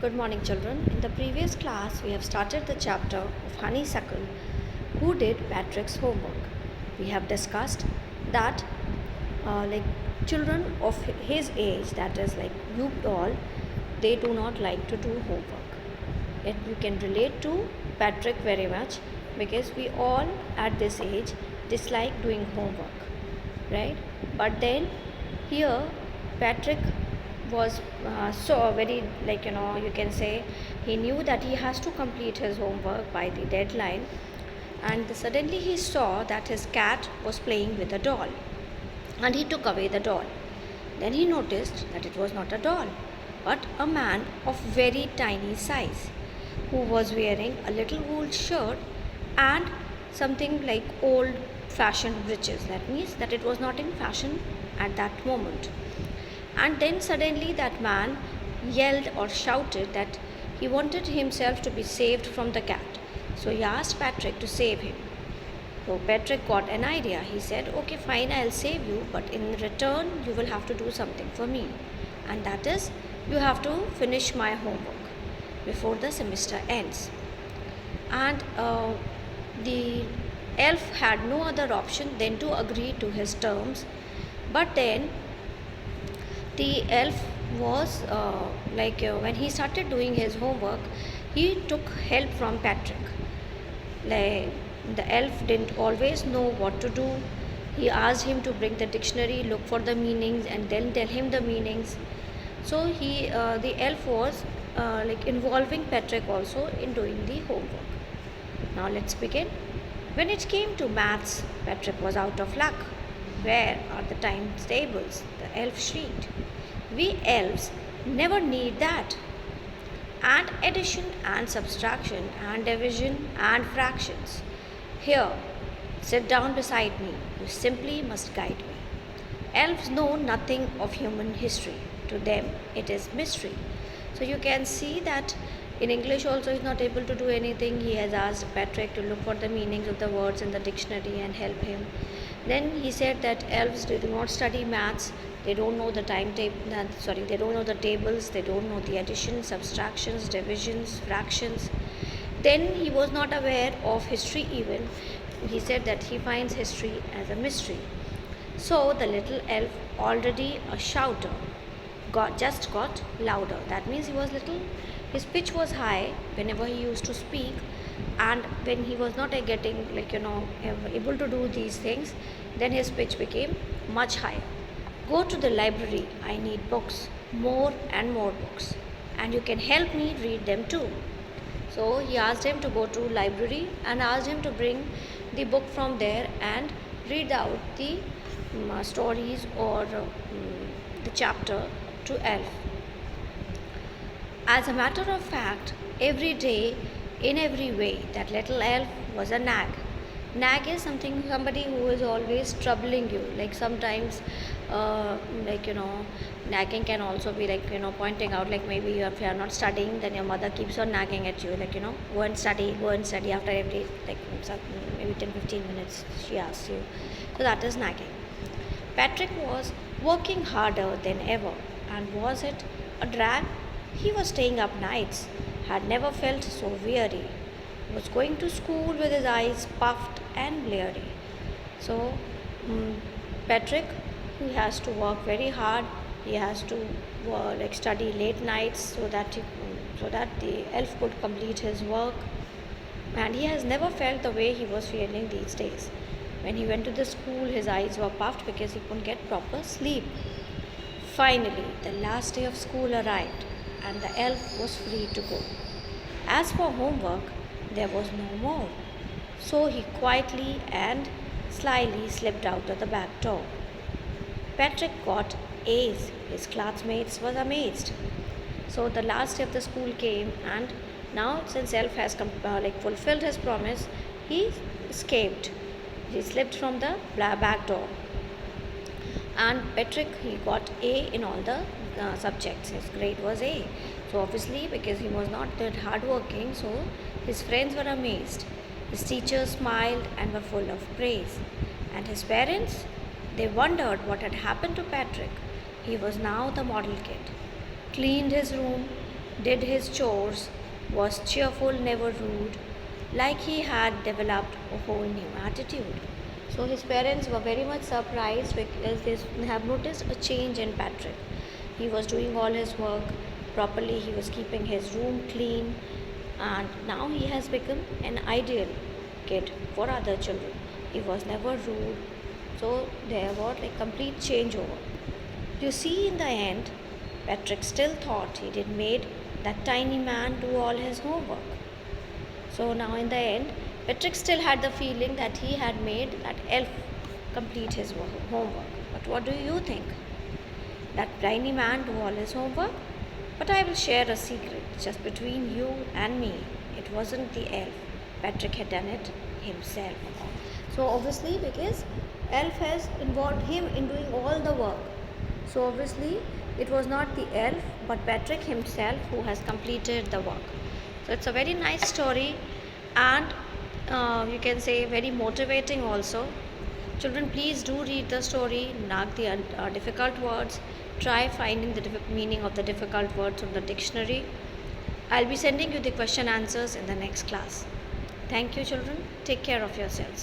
Good morning, children. In the previous class, we have started the chapter of Honeysuckle, who did Patrick's homework. We have discussed that, like children of his age, that is like you all, they do not like to do homework. Yet you can relate to Patrick very much because we all at this age dislike doing homework, right? But then here, Patrick was so very, you can say he knew that he has to complete his homework by the deadline, and suddenly he saw that his cat was playing with a doll, and he took away the doll. Then he noticed that it was not a doll but a man of very tiny size who was wearing a little wool shirt and something like old fashioned breeches. That means that it was not in fashion at that moment. And then suddenly that man yelled or shouted that he wanted himself to be saved from the cat. So he asked Patrick to save him. So Patrick got an idea. He said, "Okay, fine, I'll save you, but in return, you will have to do something for me. And that is, you have to finish my homework before the semester ends." And the elf had no other option than to agree to his terms. But then the elf was when he started doing his homework, he took help from Patrick. Like, the elf didn't always know what to do. He asked him to bring the dictionary, look for the meanings, and then tell him the meanings. So the elf was involving Patrick also in doing the homework. Now let's begin. When it came to maths, Patrick was out of luck. "Where are the times tables?" the elf shrieked. "We elves never need that. And addition and subtraction and division and fractions. Here, sit down beside me. You simply must guide me." Elves know nothing of human history. To them, it is mystery. So you can see that in English also he's not able to do anything. He has asked Patrick to look for the meanings of the words in the dictionary and help him. Then he said that elves do not study maths. They don't know the they don't know the tables, they don't know the addition, subtractions, divisions, fractions. Then he was not aware of history even. He said that he finds history as a mystery. So the little elf, already a shouter, got louder. That means his pitch was high whenever he used to speak, and when he was not getting able to do these things, then his pitch became much higher. "Go to the library. I need books, more and more books, and you can help me read them too." So he asked him to go to library and asked him to bring the book from there and read out the stories or the chapter to elf. As a matter of fact, every day, in every way, that little elf was a nag. Nag is somebody who is always troubling you. Like sometimes, nagging can also be pointing out, like maybe if you are not studying, then your mother keeps on nagging at you, go and study after every, maybe 10-15 minutes she asks you. So that is nagging. Patrick was working harder than ever, and was it a drag? He was staying up nights, had never felt so weary, was going to school with his eyes puffed and bleary. So, Patrick, he has to work very hard. He has to study late nights so that the elf could complete his work. And he has never felt the way he was feeling these days. When he went to the school, his eyes were puffed because he couldn't get proper sleep. Finally, the last day of school arrived, and the elf was free to go. As for homework, there was no more. So he quietly and slyly slipped out of the back door. Patrick got A's. His classmates were amazed. So the last day of the school came, and now since elf has fulfilled his promise, he escaped. He slipped from the back door. And Patrick, he got A in all the subjects. His grade was A. So obviously, because he was not that hardworking, so his friends were amazed. His teachers smiled and were full of praise. And his parents, they wondered what had happened to Patrick. He was now the model kid. Cleaned his room, did his chores, was cheerful, never rude, like he had developed a whole new attitude. So his parents were very much surprised because they have noticed a change in Patrick. He was doing all his work properly, he was keeping his room clean, and now he has become an ideal kid for other children. He was never rude, so there was like complete changeover. You see, in the end, Patrick still thought he did made that tiny man do all his homework. So now in the end, Patrick still had the feeling that he had made that elf complete his homework. But what do you think? That tiny man do all his homework? But I will share a secret just between you and me. It wasn't the elf. Patrick had done it himself. So obviously because elf has involved him in doing all the work. So obviously it was not the elf but Patrick himself who has completed the work. So it's a very nice story and you can say very motivating also. Children, please do read the story, mark the difficult words, try finding the meaning of the difficult words from the dictionary. I'll be sending you the question answers in the next class. Thank you, children. Take care of yourselves.